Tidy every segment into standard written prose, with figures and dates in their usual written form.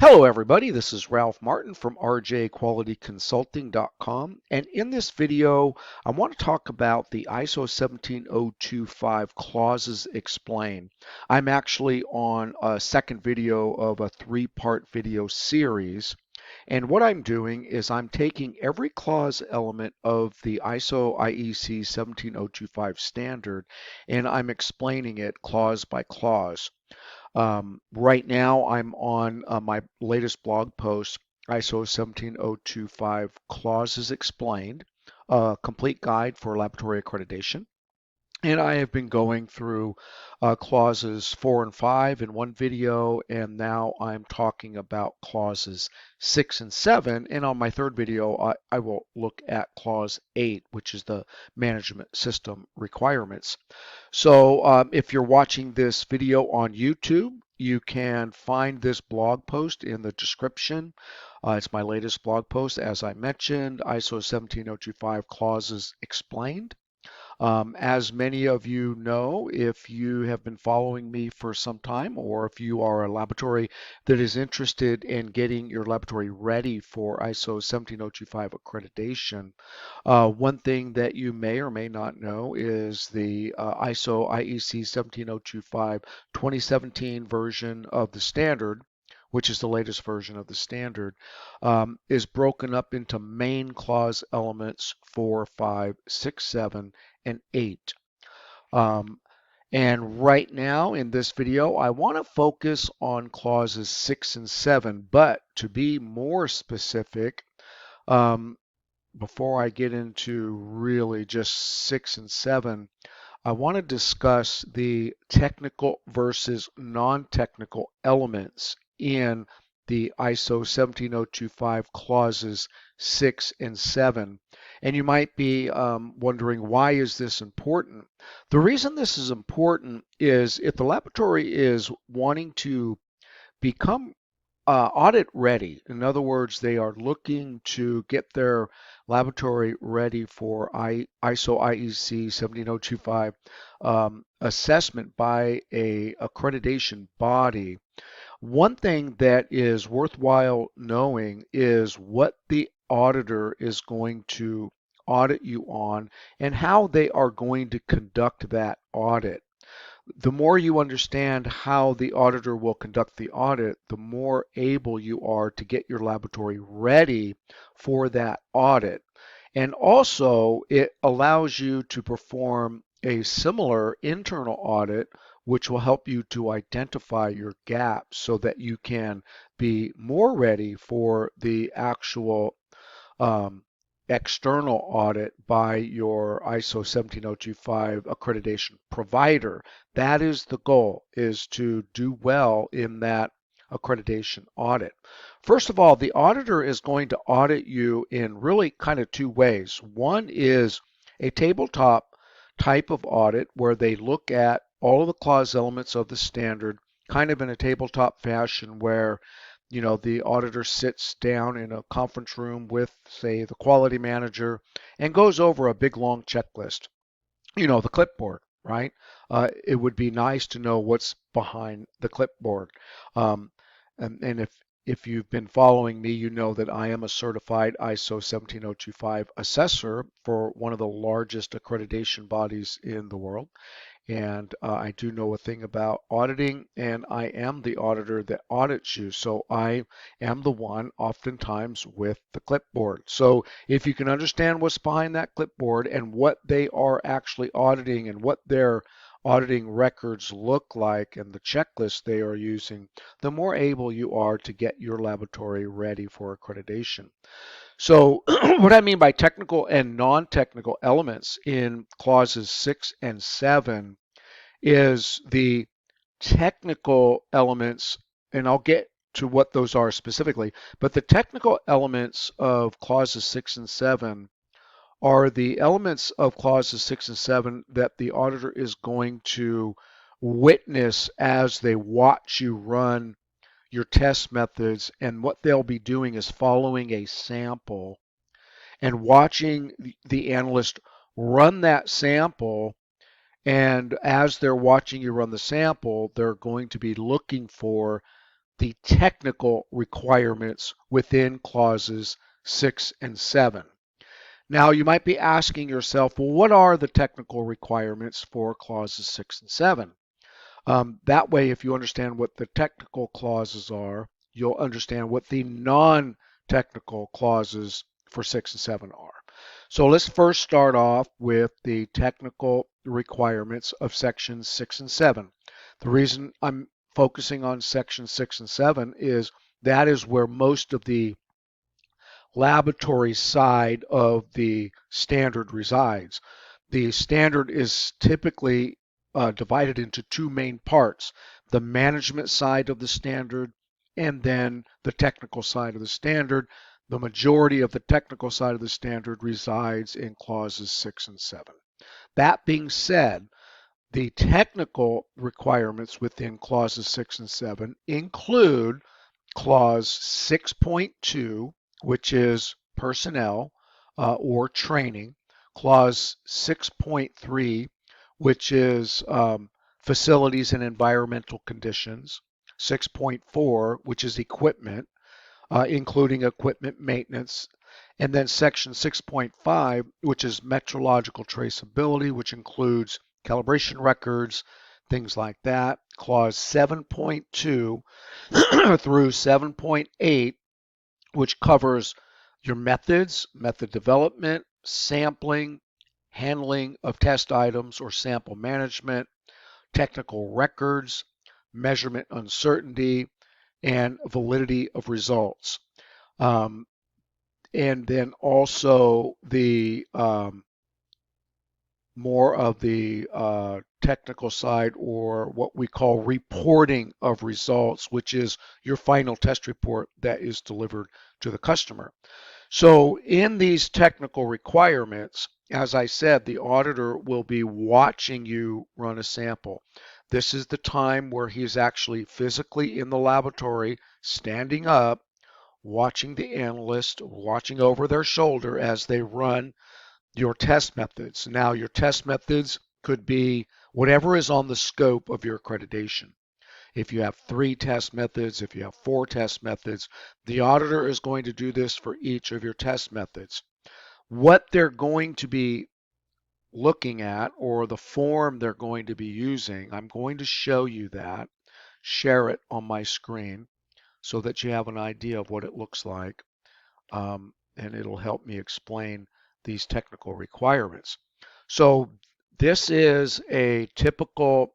Hello, everybody. This is Ralph Martin from rjqualityconsulting.com. And in this video, I want to talk about the ISO 17025 clauses explained. I'm actually on a second video of a three-part video series. And what I'm doing is I'm taking every clause element of the ISO IEC 17025 standard and I'm explaining it clause by clause. Right now, I'm on my latest blog post, ISO 17025 Clauses Explained, a complete guide for laboratory accreditation. And I have been going through clauses 4 and 5 in one video, and now I'm talking about clauses 6 and 7. And on my third video, I will look at clause 8, which is the management system requirements. So if you're watching this video on YouTube, you can find this blog post in the description. It's my latest blog post, as I mentioned, ISO 17025 Clauses Explained. As many of you know, if you have been following me for some time, or if you are a laboratory that is interested in getting your laboratory ready for ISO 17025 accreditation, one thing that you may or may not know is the ISO IEC 17025 2017 version of the standard, which is the latest version of the standard, is broken up into main clause elements 4, 5, 6, 7, and 8. Um, and right now in this video, I want to focus on clauses 6 and 7, but to be more specific, um, before I get into really just 6 and 7, I want to discuss the technical versus non-technical elements in the ISO 17025 clauses 6 and 7. And you might be wondering, why is this important? The reason this is important is if the laboratory is wanting to become audit ready. In other words, they are looking to get their laboratory ready for ISO IEC 17025 assessment by a accreditation body. One thing that is worthwhile knowing is what the auditor is going to audit you on and how they are going to conduct that audit. The more you understand how the auditor will conduct the audit, the more able you are to get your laboratory ready for that audit. And also, it allows you to perform a similar internal audit, which will help you to identify your gaps so that you can be more ready for the actual um, external audit by your ISO 17025 accreditation provider. That is the goal, is to do well in that accreditation audit. First of all, the auditor is going to audit you in really kind of two ways. One is a tabletop type of audit where they look at all of the clause elements of the standard kind of in a tabletop fashion where the auditor sits down in a conference room with, say, the quality manager and goes over a big long checklist. The clipboard, right? It would be nice to know what's behind the clipboard. Um, and if you've been following me, you know that I am a certified ISO 17025 assessor for one of the largest accreditation bodies in the world. And I do know a thing about auditing, and I am the auditor that audits you. So I am the one oftentimes with the clipboard. So if you can understand what's behind that clipboard and what they are actually auditing and what their auditing records look like and the checklist they are using, the more able you are to get your laboratory ready for accreditation. So what I mean by technical and non-technical elements in clauses 6 and 7 is the technical elements, and I'll get to what those are specifically, but the technical elements of clauses 6 and 7 are the elements of clauses 6 and 7 that the auditor is going to witness as they watch you run your test methods, and what they'll be doing is following a sample and watching the analyst run that sample. And as they're watching you run the sample, they're going to be looking for the technical requirements within clauses 6 and 7. Now, you might be asking yourself, well, what are the technical requirements for clauses 6 and 7? That way, if you understand what the technical clauses are, you'll understand what the non-technical clauses for 6 and 7 are. So let's first start off with the technical requirements of sections 6 and 7. The reason I'm focusing on section 6 and 7 is that is where most of the laboratory side of the standard resides. The standard is typically divided into two main parts, the management side of the standard and then the technical side of the standard. The majority of the technical side of the standard resides in clauses 6 and 7. That being said, the technical requirements within clauses 6 and 7 include clause 6.2, which is personnel or training, clause 6.3, which is facilities and environmental conditions, 6.4, which is equipment, including equipment maintenance, and then section 6.5, which is metrological traceability, which includes calibration records, things like that. Clause 7.2 through 7.8, which covers your methods, method development, sampling, handling of test items or sample management, technical records, measurement uncertainty, and validity of results. And then also the more of the technical side, or what we call reporting of results, which is your final test report that is delivered to the customer. So in these technical requirements, as I said, the auditor will be watching you run a sample. This is the time where he's actually physically in the laboratory, standing up, watching the analyst, watching over their shoulder as they run your test methods. Now, your test methods could be whatever is on the scope of your accreditation. If you have 3 test methods, if you have 4 test methods, the auditor is going to do this for each of your test methods. What they're going to be looking at, or the form they're going to be using, I'm going to show you that, share it on my screen so that you have an idea of what it looks like. And it'll help me explain these technical requirements. So this is a typical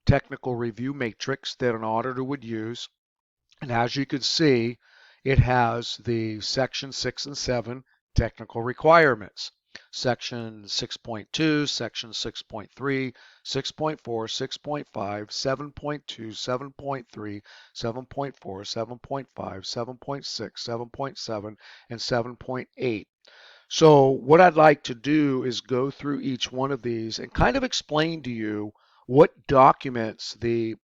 technical review matrix that an auditor would use. And as you can see, it has the section 6 and 7 technical requirements. Section 6.2, section 6.3, 6.4, 6.5, 7.2, 7.3, 7.4, 7.5, 7.6, 7.7, and 7.8. So what I'd like to do is go through each one of these and kind of explain to you what documents the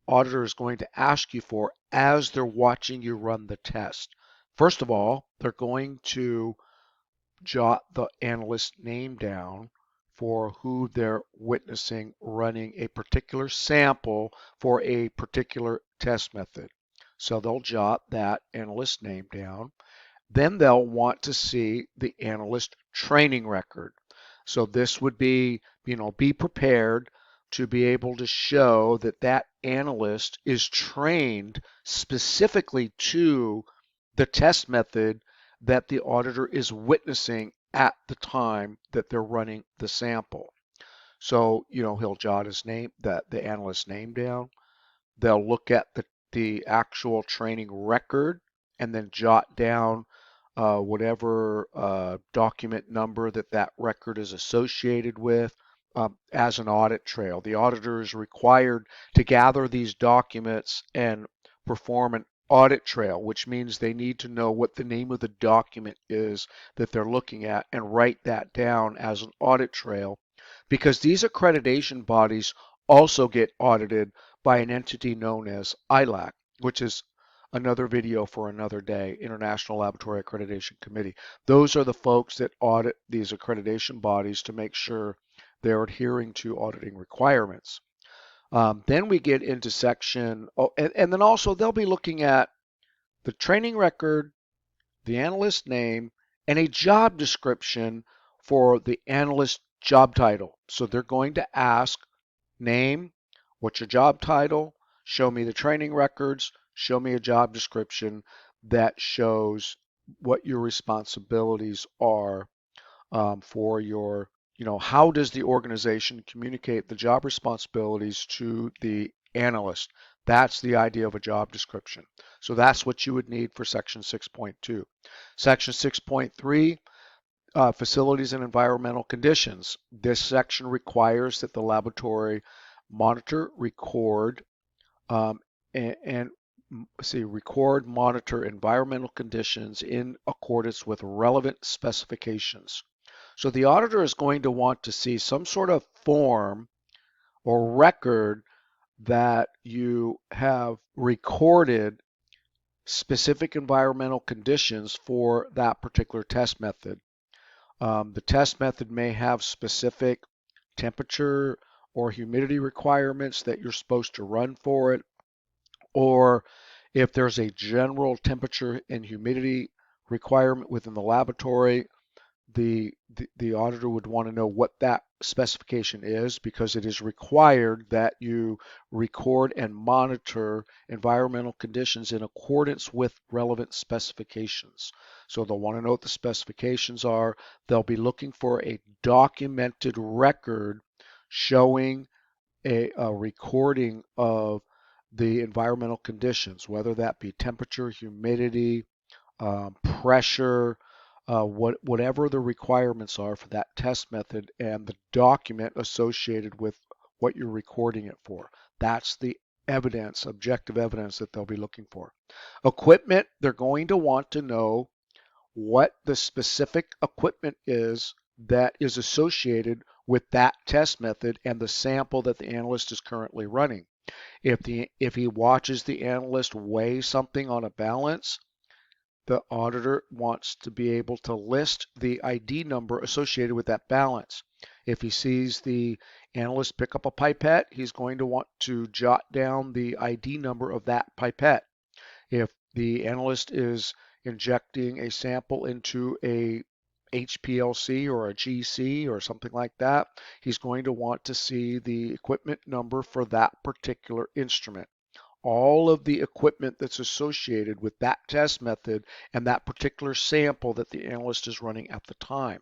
auditor is going to ask you for as they're watching you run the test. First of all, they're going to jot the analyst name down for who they're witnessing running a particular sample for a particular test method. So they'll jot that analyst name down. Then they'll want to see the analyst training record. So this would be, be prepared to be able to show that that analyst is trained specifically to the test method that the auditor is witnessing at the time that they're running the sample. So, he'll jot his name, the analyst's name down. They'll look at the actual training record and then jot down whatever document number that record is associated with as an audit trail. The auditor is required to gather these documents and perform an audit trail, which means they need to know what the name of the document is that they're looking at and write that down as an audit trail, because these accreditation bodies also get audited by an entity known as ILAC, which is another video for another day, International Laboratory Accreditation Committee. Those are the folks that audit these accreditation bodies to make sure they're adhering to auditing requirements. Then we get into section, and then also they'll be looking at the training record, the analyst name, and a job description for the analyst job title. So they're going to ask name, what's your job title, show me the training records, show me a job description that shows what your responsibilities are for your, how does the organization communicate the job responsibilities to the analyst? That's the idea of a job description. So that's what you would need for section 6.2. Section 6.3, facilities and environmental conditions. This section requires that the laboratory monitor, record, and record, monitor environmental conditions in accordance with relevant specifications. So the auditor is going to want to see some sort of form or record that you have recorded specific environmental conditions for that particular test method. The test method may have specific temperature or humidity requirements that you're supposed to run for it, or if there's a general temperature and humidity requirement within the laboratory, the auditor would want to know what that specification is, because it is required that you record and monitor environmental conditions in accordance with relevant specifications. So they'll want to know what the specifications are. They'll be looking for a documented record showing a recording of the environmental conditions, whether that be temperature, humidity, pressure, whatever the requirements are for that test method, and the document associated with what you're recording it for. That's the evidence, objective evidence that they'll be looking for. Equipment, they're going to want to know what the specific equipment is that is associated with that test method and the sample that the analyst is currently running. If he watches the analyst weigh something on a balance, the auditor wants to be able to list the ID number associated with that balance. If he sees the analyst pick up a pipette, he's going to want to jot down the ID number of that pipette. If the analyst is injecting a sample into a HPLC or a GC or something like that, he's going to want to see the equipment number for that particular instrument. All of the equipment that's associated with that test method and that particular sample that the analyst is running at the time.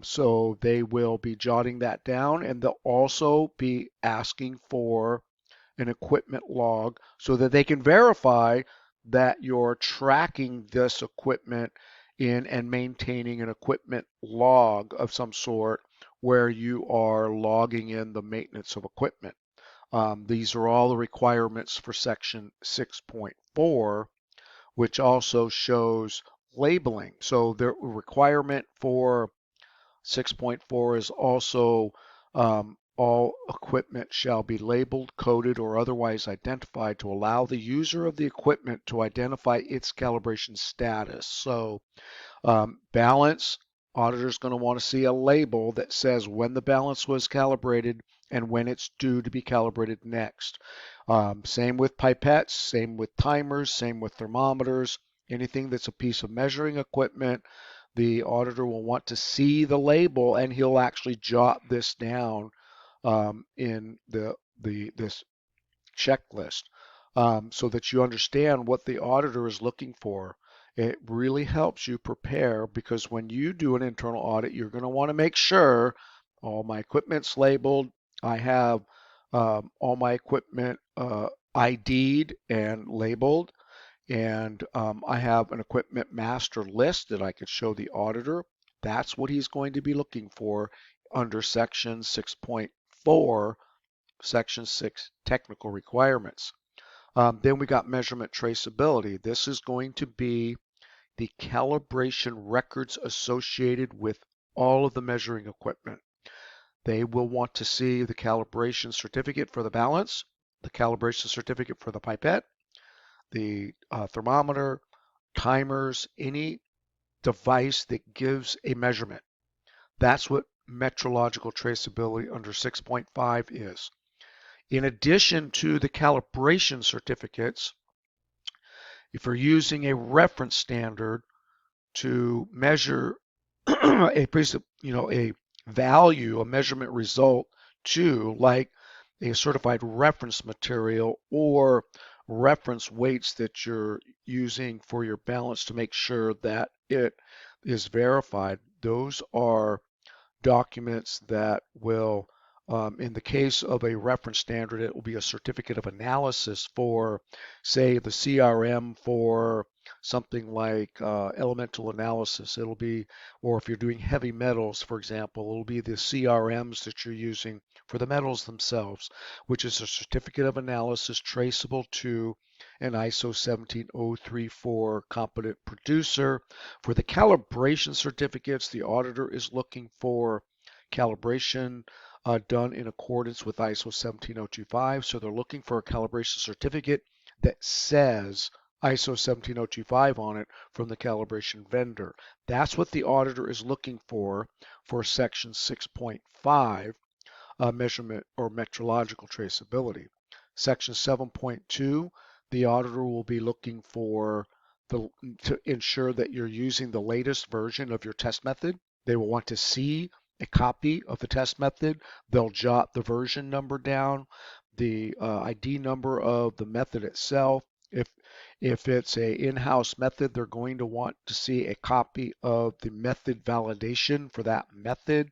So they will be jotting that down, and they'll also be asking for an equipment log so that they can verify that you're tracking this equipment in and maintaining an equipment log of some sort where you are logging in the maintenance of equipment. These are all the requirements for section 6.4, which also shows labeling. So the requirement for 6.4 is also all equipment shall be labeled, coded, or otherwise identified to allow the user of the equipment to identify its calibration status. So balance, auditor's going to want to see a label that says when the balance was calibrated and when it's due to be calibrated next. Same with pipettes, same with timers, same with thermometers. Anything that's a piece of measuring equipment, the auditor will want to see the label, and he'll actually jot this down in this checklist, so that you understand what the auditor is looking for. It really helps you prepare, because when you do an internal audit, you're going to want to make sure all my equipment's labeled. I have all my equipment ID'd and labeled, and I have an equipment master list that I could show the auditor. That's what he's going to be looking for under section 6.4, section 6 technical requirements. Then we got measurement traceability. This is going to be the calibration records associated with all of the measuring equipment. They will want to see the calibration certificate for the balance, the calibration certificate for the pipette, the thermometer, timers, any device that gives a measurement. That's what metrological traceability under 6.5 is. In addition to the calibration certificates, if you're using a reference standard to measure a piece of, a value, a measurement result to, like a certified reference material or reference weights that you're using for your balance to make sure that it is verified. Those are documents that will, in the case of a reference standard, it will be a certificate of analysis for, say, the CRM for something like elemental analysis. It'll be, or if you're doing heavy metals, for example, it'll be the CRMs that you're using for the metals themselves, which is a certificate of analysis traceable to an ISO 17034 competent producer. For the calibration certificates, the auditor is looking for calibration done in accordance with ISO 17025. So they're looking for a calibration certificate that says ISO 17025 on it from the calibration vendor. That's what the auditor is looking for section 6.5, measurement or metrological traceability. Section 7.2, the auditor will be looking for to ensure that you're using the latest version of your test method. They will want to see a copy of the test method. They'll jot the version number down, the ID number of the method itself. If it's a in-house method, they're going to want to see a copy of the method validation for that method.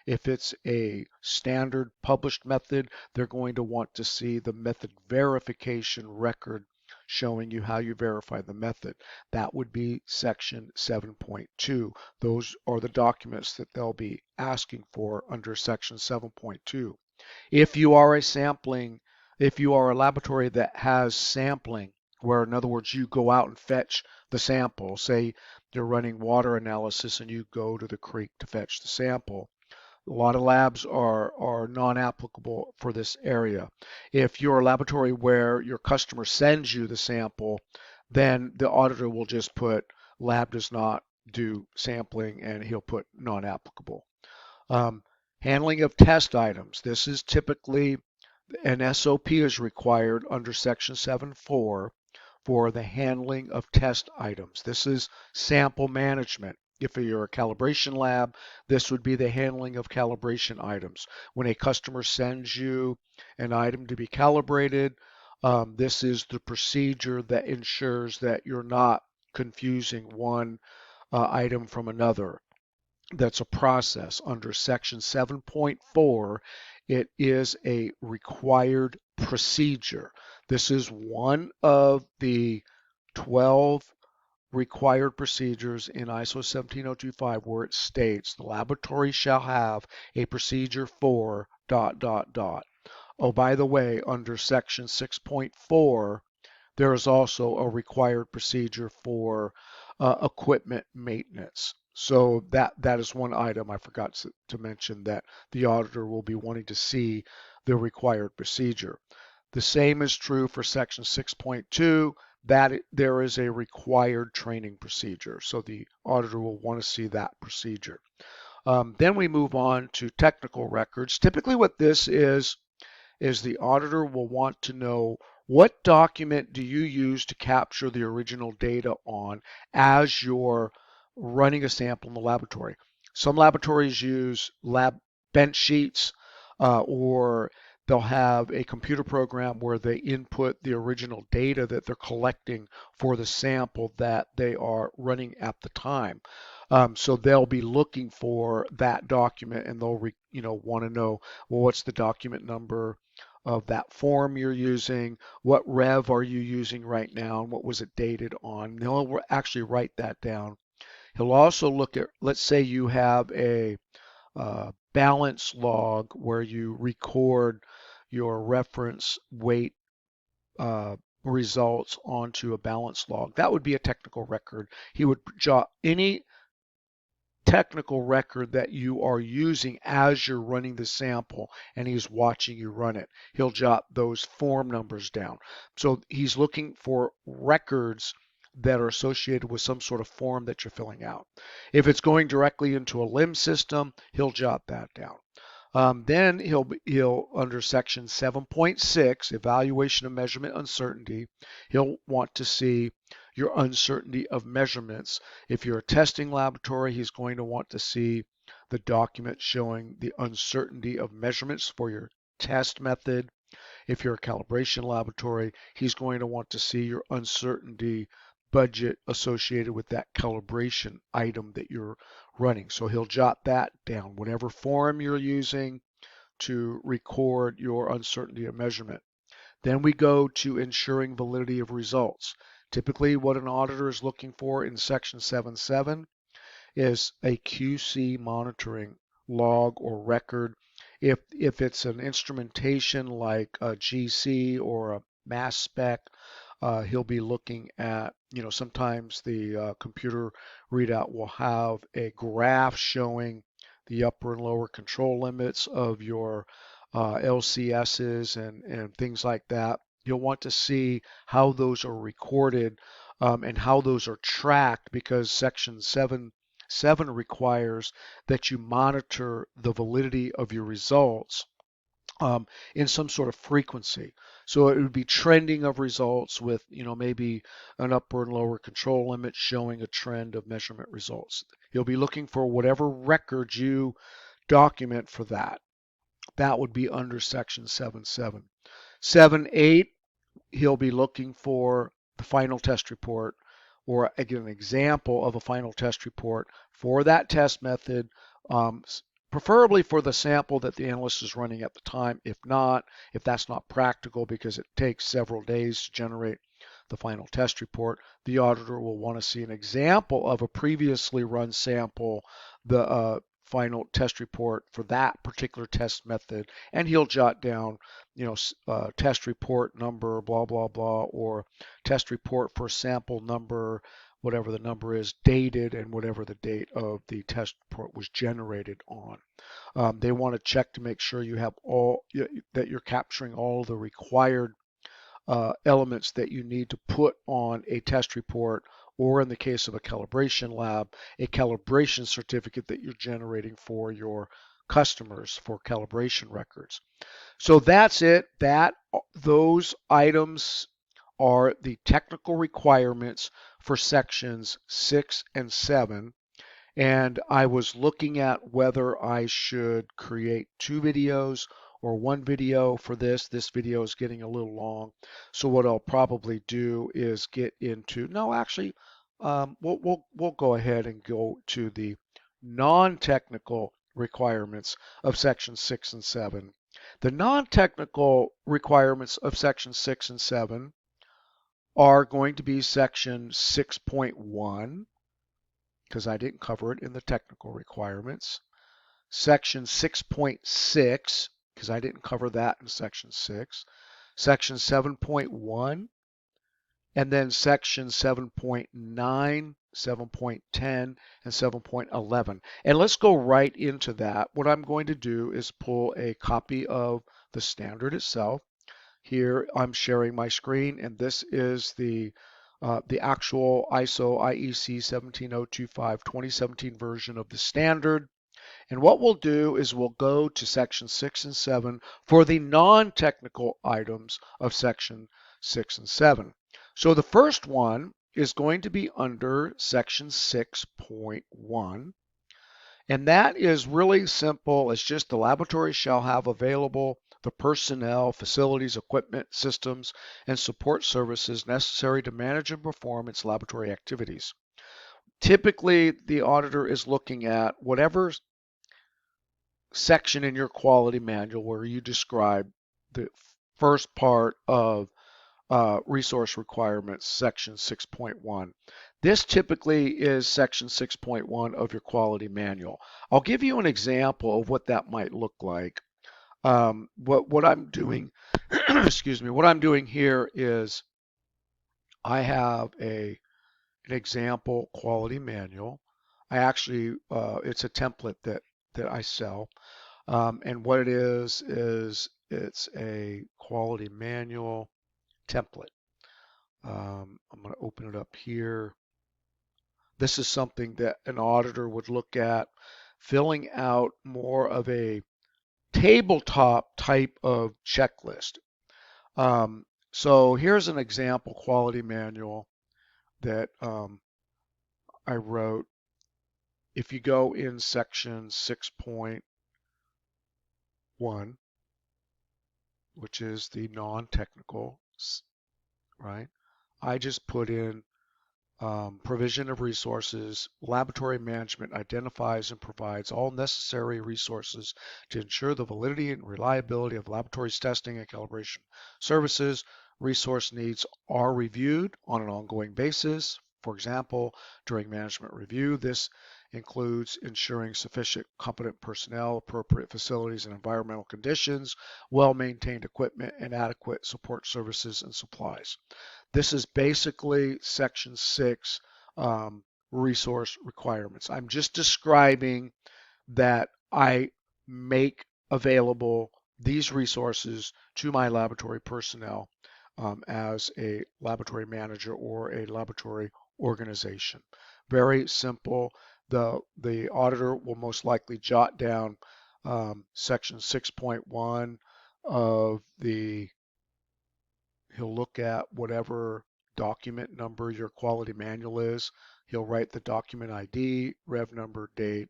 If it's a standard published method, they're going to want to see the method verification record showing you how you verify the method. That would be section 7.2. Those are the documents that they'll be asking for under section 7.2. If you are if you are a laboratory that has sampling, where in other words you go out and fetch the sample, say you're running water analysis and you go to the creek to fetch the sample, a lot of labs are non-applicable for this area. If you're a laboratory where your customer sends you the sample, then the auditor will just put lab does not do sampling and he'll put non-applicable. Handling of test items. This is typically an SOP is required under section 7.4 for the handling of test items. This is sample management. If you're a calibration lab, this would be the handling of calibration items. When a customer sends you an item to be calibrated, this is the procedure that ensures that you're not confusing one item from another. That's a process. Under section 7.4, it is a required procedure. This is one of the 12 required procedures in ISO 17025 where it states the laboratory shall have a procedure for ... Oh, by the way, under section 6.4, there is also a required procedure for equipment maintenance. So that is one item I forgot to mention that the auditor will be wanting to see the required procedure. The same is true for section 6.2, that there is a required training procedure. So the auditor will want to see that procedure. Then we move on to technical records. Typically what this is the auditor will want to know what document do you use to capture the original data on as you're running a sample in the laboratory. Some laboratories use lab bench sheets or they'll have a computer program where they input the original data that they're collecting for the sample that they are running at the time. So they'll be looking for that document and they'll want to know, well, what's the document number of that form you're using, what rev are you using right now, and what was it dated on. He'll actually write that down. He'll also look at, let's say you have a balance log where you record your reference weight results onto a balance log. That would be a technical record. He would jot any technical record that you are using as you're running the sample and he's watching you run it. He'll jot those form numbers down. So he's looking for records that are associated with some sort of form that you're filling out. If it's going directly into a LIMS system, he'll jot that down. Then he'll under section 7.6, evaluation of measurement uncertainty, he'll want to see your uncertainty of measurements. If you're a testing laboratory, he's going to want to see the document showing the uncertainty of measurements for your test method. If you're a calibration laboratory, he's going to want to see your uncertainty budget associated with that calibration item that you're running. So he'll jot that down, whatever form you're using to record your uncertainty of measurement. Then we go to ensuring validity of results. Typically, what an auditor is looking for in section 7.7 is a QC monitoring log or record. If it's an instrumentation like a GC or a mass spec, he'll be looking at, sometimes the computer readout will have a graph showing the upper and lower control limits of your LCSs and things like that. You'll want to see how those are recorded and how those are tracked, because section 7 requires that you monitor the validity of your results in some sort of frequency. So it would be trending of results with, maybe an upper and lower control limit showing a trend of measurement results. You'll be looking for whatever records you document for that. That would be under section 7.7. 7.8, he'll be looking for the final test report, or again, an example of a final test report for that test method, preferably for the sample that the analyst is running at the time. If that's not practical because it takes several days to generate the final test report, the auditor will want to see an example of a previously run sample, the final test report for that particular test method, and he'll jot down, test report number, blah, blah, blah, or test report for sample number, whatever the number is, dated, and whatever the date of the test report was generated on. They want to check to make sure you have that you're capturing all the required elements that you need to put on a test report, or in the case of a calibration lab, a calibration certificate that you're generating for your customers for calibration records. So that's it. Those items are the technical requirements for sections 6 and 7. And I was looking at whether I should create 2 videos or 1 video for this. This video is getting a little long. So what I'll probably do is get into, no, actually, we'll go ahead and go to the non-technical requirements of section 6 and 7. The non-technical requirements of section 6 and 7 are going to be section 6.1, because I didn't cover it in the technical requirements. Section 6.6, because I didn't cover that in section 6. Section 7.1, and then section 7.9, 7.10, and 7.11. And let's go right into that. What I'm going to do is pull a copy of the standard itself. Here I'm sharing my screen, and this is the actual ISO IEC 17025 2017 version of the standard. And what we'll do is we'll go to section 6 and 7 for the non-technical items of section 6 and 7. So the first one is going to be under section 6.1. And that is really simple. It's just the laboratory shall have available the personnel, facilities, equipment, systems, and support services necessary to manage and perform its laboratory activities. Typically, the auditor is looking at whatever section in your quality manual where you describe the first part of resource requirements, section 6.1. This typically is section 6.1 of your quality manual. I'll give you an example of what that might look like. What I'm doing, excuse me, what I'm doing here is I have an example quality manual. I actually, it's a template that I sell. And what it is it's a quality manual template. I'm going to open it up here. This is something that an auditor would look at, filling out more of a tabletop type of checklist. So here's an example quality manual that I wrote. If you go in section 6.1, which is the non-technical, right? I just put in provision of resources. Laboratory management identifies and provides all necessary resources to ensure the validity and reliability of laboratories testing and calibration services. Resource needs are reviewed on an ongoing basis. For example, during management review, this includes ensuring sufficient competent personnel, appropriate facilities and environmental conditions, well-maintained equipment, and adequate support services and supplies. This is basically section 6 resource requirements. I'm just describing that I make available these resources to my laboratory personnel as a laboratory manager or a laboratory organization. Very simple. The auditor will most likely jot down section 6.1 of the He'll look at whatever document number your quality manual is. He'll write the document ID, rev number, date.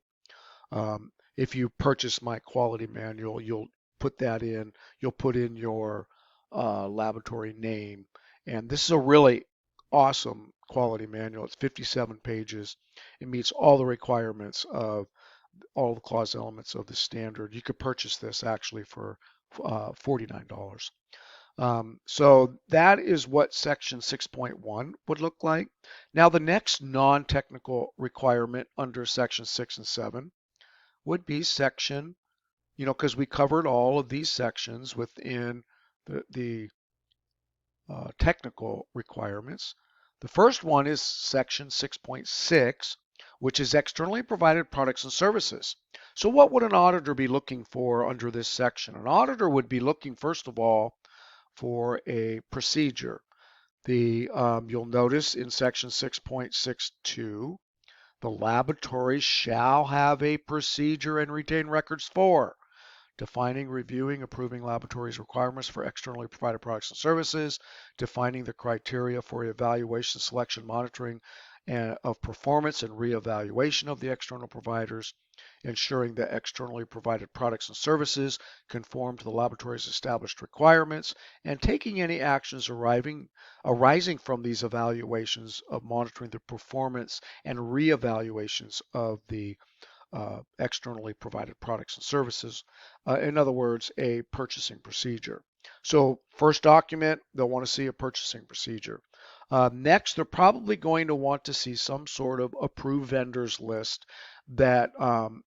If you purchase my quality manual, you'll put that in. You'll put in your laboratory name. And this is a really awesome quality manual. It's 57 pages. It meets all the requirements of all the clause elements of the standard. You could purchase this actually for $49. So that is what section 6.1 would look like. Now the next non-technical requirement under section 6 and 7 would be section, because we covered all of these sections within the technical requirements. The first one is section 6.6, which is externally provided products and services. So what would an auditor be looking for under this section? An auditor would be looking, first of all, for a procedure. You'll notice in section 6.62, the laboratory shall have a procedure and retain records for defining, reviewing, approving laboratories' requirements for externally provided products and services, defining the criteria for evaluation, selection, monitoring of performance and reevaluation of the external providers, ensuring that externally provided products and services conform to the laboratory's established requirements, and taking any actions arising from these evaluations of monitoring the performance and reevaluations of the externally provided products and services. In other words, a purchasing procedure. So first document, they'll want to see a purchasing procedure. Next, they're probably going to want to see some sort of approved vendors list that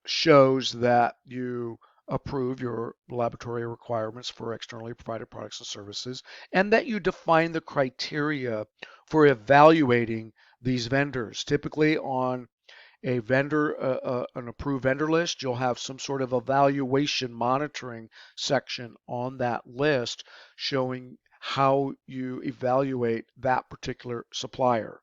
shows that you approve your laboratory requirements for externally provided products and services, and that you define the criteria for evaluating these vendors. Typically on a vendor, an approved vendor list, you'll have some sort of evaluation monitoring section on that list showing how you evaluate that particular supplier.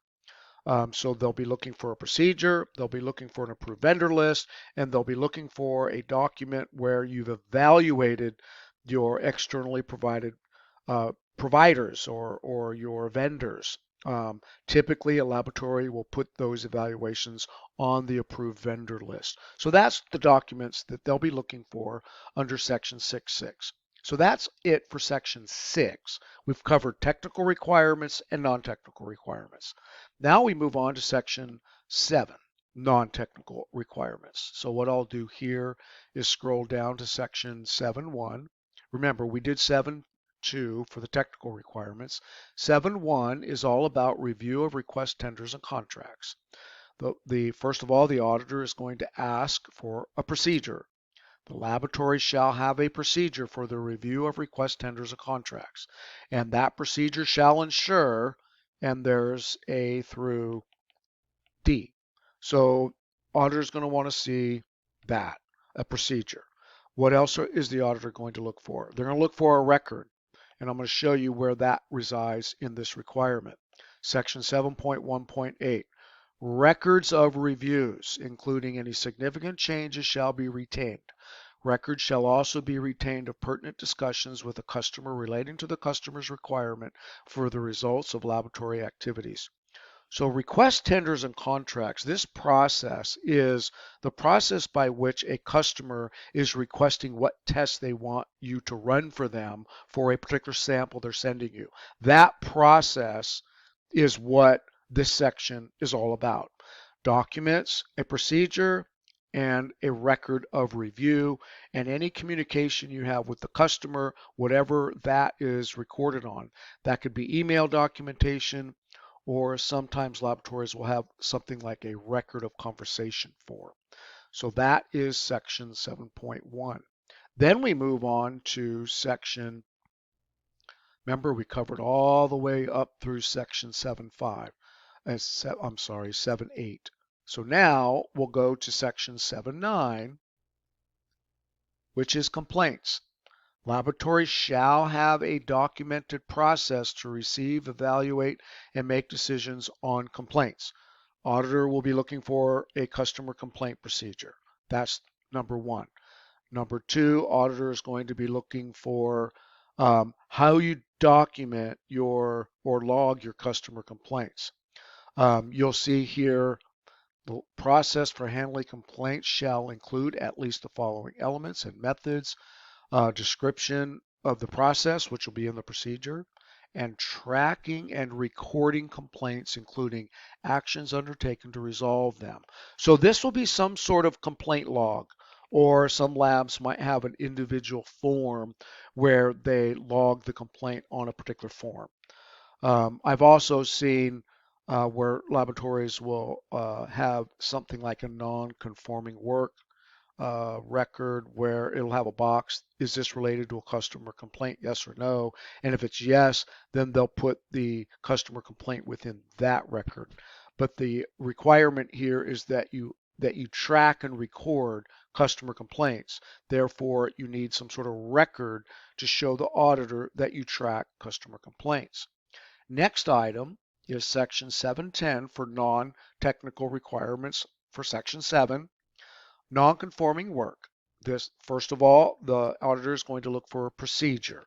So they'll be looking for a procedure, they'll be looking for an approved vendor list, and they'll be looking for a document where you've evaluated your externally provided providers or your vendors. Typically, a laboratory will put those evaluations on the approved vendor list. So that's the documents that they'll be looking for under section 6.6. So that's it for section 6. We've covered technical requirements and non-technical requirements. Now we move on to section 7, non-technical requirements. So what I'll do here is scroll down to section 7.1. Remember, we did 7.2 for the technical requirements. 7.1 is all about review of request tenders and contracts. First of all, the auditor is going to ask for a procedure. The laboratory shall have a procedure for the review of request tenders and contracts, and that procedure shall ensure, and there's A through D. So auditor is going to want to see that, a procedure. What else is the auditor going to look for? They're going to look for a record, and I'm going to show you where that resides in this requirement. Section 7.1.8. Records of reviews, including any significant changes, shall be retained. Records shall also be retained of pertinent discussions with the customer relating to the customer's requirement for the results of laboratory activities. So request tenders and contracts, this process is the process by which a customer is requesting what tests they want you to run for them for a particular sample they're sending you. That process is what this section is all about. Documents, a procedure, and a record of review, and any communication you have with the customer, whatever that is recorded on. That could be email documentation, or sometimes laboratories will have something like a record of conversation form. So that is section 7.1. Then we move on to section, remember we covered all the way up through section 7.5, I'm sorry, 7.8. So now we'll go to section 7.9, which is complaints. Laboratories shall have a documented process to receive, evaluate, and make decisions on complaints. Auditor will be looking for a customer complaint procedure. That's number one. Number two, auditor is going to be looking for how you document your or log your customer complaints. You'll see here the process for handling complaints shall include at least the following elements and methods: description of the process, which will be in the procedure, and tracking and recording complaints, including actions undertaken to resolve them. So this will be some sort of complaint log, or some labs might have an individual form where they log the complaint on a particular form. I've also seen where laboratories will have something like a non-conforming work record where it'll have a box. Is this related to a customer complaint? Yes or no? And if it's yes, then they'll put the customer complaint within that record. But the requirement here is that you track and record customer complaints. Therefore, you need some sort of record to show the auditor that you track customer complaints. Next item is section 710 for non-technical requirements for section 7. Non-conforming work. This, first of all, the auditor is going to look for a procedure.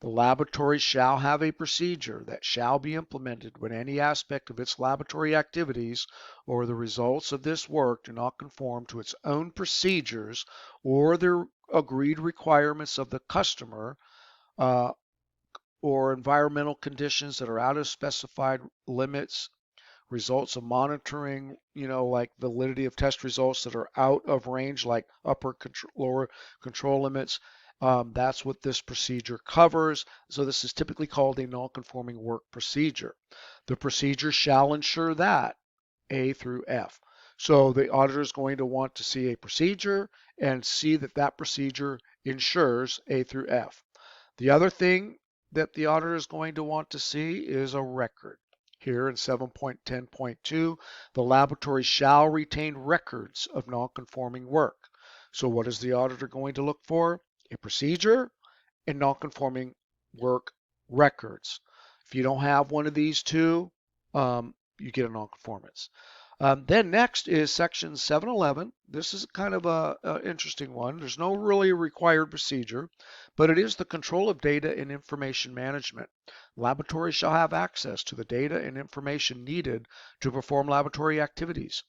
The laboratory shall have a procedure that shall be implemented when any aspect of its laboratory activities or the results of this work do not conform to its own procedures or the agreed requirements of the customer, or environmental conditions that are out of specified limits, results of monitoring, like validity of test results that are out of range, like lower control limits. That's what this procedure covers. So this is typically called a non-conforming work procedure. The procedure shall ensure that A through F. So the auditor is going to want to see a procedure and see that that procedure ensures A through F. The other thing that the auditor is going to want to see is a record. Here in 7.10.2, the laboratory shall retain records of non-conforming work. So what is the auditor going to look for? A procedure and non-conforming work records. If you don't have one of these two, you get a non-conformance. Then next is section 711. This is kind of a interesting one. There's no really required procedure, but it is the control of data and information management. Laboratories shall have access to the data and information needed to perform laboratory activities.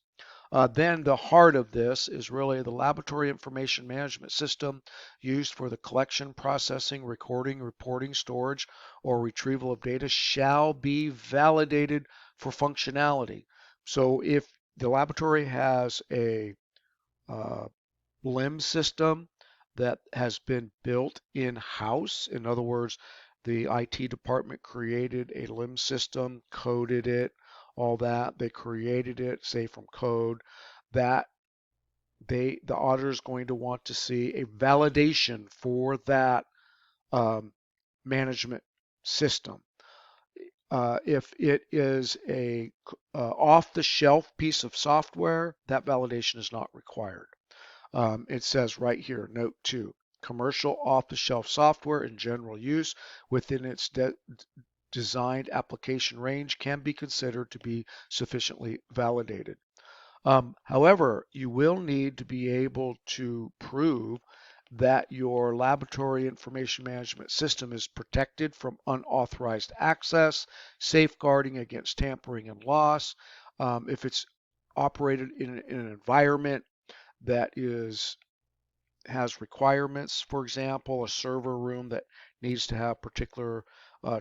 Then the heart of this is really the laboratory information management system used for the collection, processing, recording, reporting, storage, or retrieval of data shall be validated for functionality. So if the laboratory has a LIMS system that has been built in-house, in other words, the IT department created a LIMS system, coded it, all that, they created it, say from code, that the auditor is going to want to see a validation for that management system. If it is a off-the-shelf piece of software, that validation is not required. It says right here, note 2, commercial off-the-shelf software in general use within its designed application range can be considered to be sufficiently validated. However, you will need to be able to prove that your laboratory information management system is protected from unauthorized access, safeguarding against tampering and loss. If it's operated in an environment that has requirements, for example, a server room that needs to have particular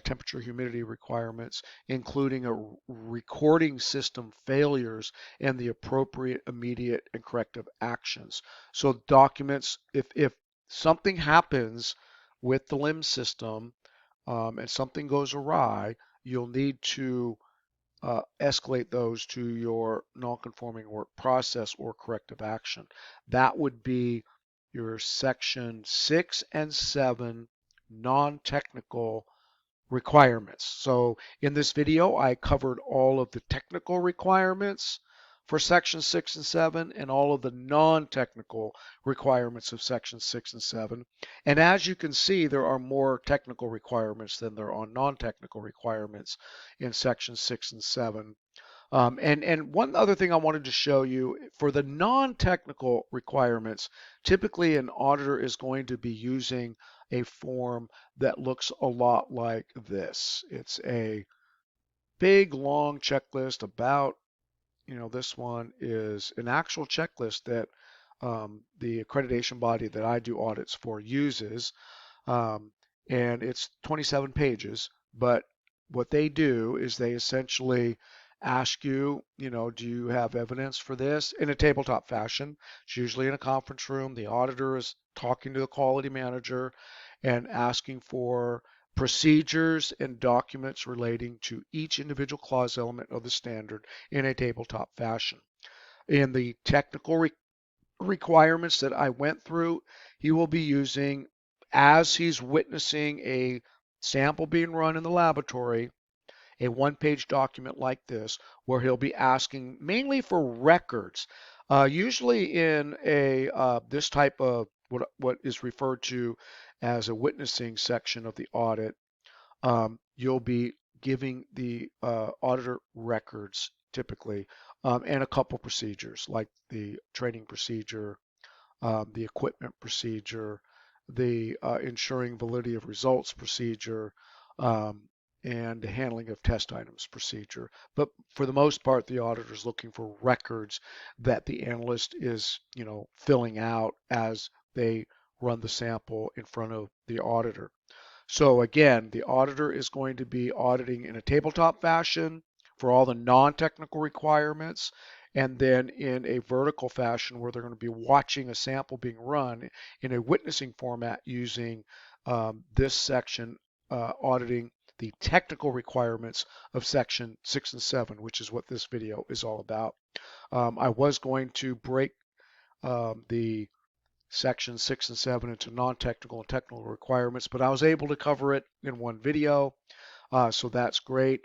temperature humidity requirements, including a recording system failures and the appropriate immediate and corrective actions. So documents, if something happens with the LIMS system and something goes awry, you'll need to escalate those to your non-conforming work process or corrective action. That would be your section 6 and 7 non-technical requirements. So in this video, I covered all of the technical requirements for section 6 and 7 and all of the non-technical requirements of section 6 and 7. And as you can see, there are more technical requirements than there are non-technical requirements in section 6 and 7. And one other thing I wanted to show you, for the non-technical requirements, typically an auditor is going to be using a form that looks a lot like this. It's a big, long checklist about, this one is an actual checklist that the accreditation body that I do audits for uses. Um, and it's 27 pages, but what they do is they essentially ask you, do you have evidence for this in a tabletop fashion? It's usually in a conference room. The auditor is talking to the quality manager and asking for procedures and documents relating to each individual clause element of the standard in a tabletop fashion. In the technical requirements that I went through, he will be using, as he's witnessing a sample being run in the laboratory, a one-page document like this, where he'll be asking mainly for records. Usually in a this type of what is referred to as a witnessing section of the audit, you'll be giving the auditor records typically, and a couple procedures like the training procedure, the equipment procedure, the ensuring validity of results procedure, um, and the handling of test items procedure. But for the most part, the auditor is looking for records that the analyst is, filling out as they run the sample in front of the auditor. So again, the auditor is going to be auditing in a tabletop fashion for all the non-technical requirements, and then in a vertical fashion where they're going to be watching a sample being run in a witnessing format using this section, auditing the technical requirements of section 6 and 7, which is what this video is all about. I was going to break the section 6 and 7 into non-technical and technical requirements, but I was able to cover it in one video, so that's great.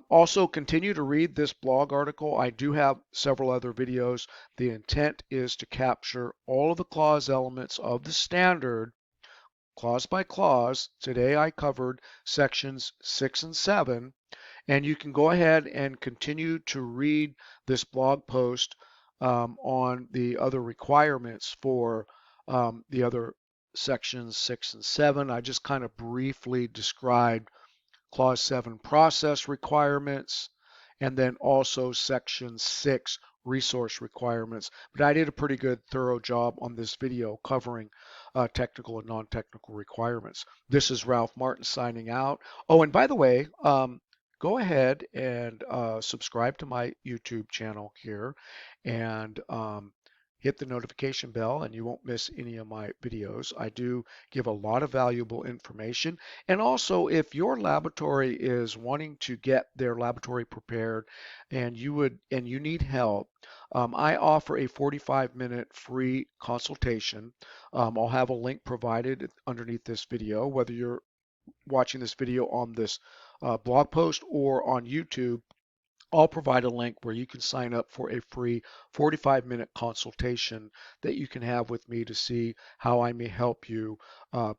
Also, continue to read this blog article. I do have several other videos. The intent is to capture all of the clause elements of the standard, clause by clause. Today I covered sections 6 and 7, and you can go ahead and continue to read this blog post on the other requirements for the other sections 6 and 7. I just kind of briefly described Clause 7 process requirements, and then also Section 6 resource requirements. But I did a pretty good thorough job on this video covering technical and non-technical requirements. This is Ralph Martin signing out. Oh, and by the way, go ahead and subscribe to my YouTube channel here and hit the notification bell and you won't miss any of my videos. I do give a lot of valuable information. And also, if your laboratory is wanting to get their laboratory prepared and you need help, I offer a 45-minute free consultation. I'll have a link provided underneath this video, whether you're watching this video on this blog post or on YouTube. I'll provide a link where you can sign up for a free 45-minute consultation that you can have with me to see how I may help you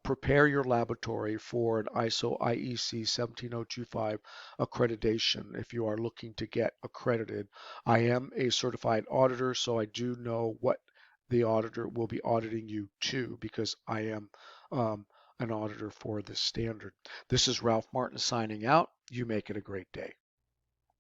prepare your laboratory for an ISO IEC 17025 accreditation if you are looking to get accredited. I am a certified auditor, so I do know what the auditor will be auditing you too, because I am an auditor for this standard. This is Ralph Martin signing out. You make it a great day.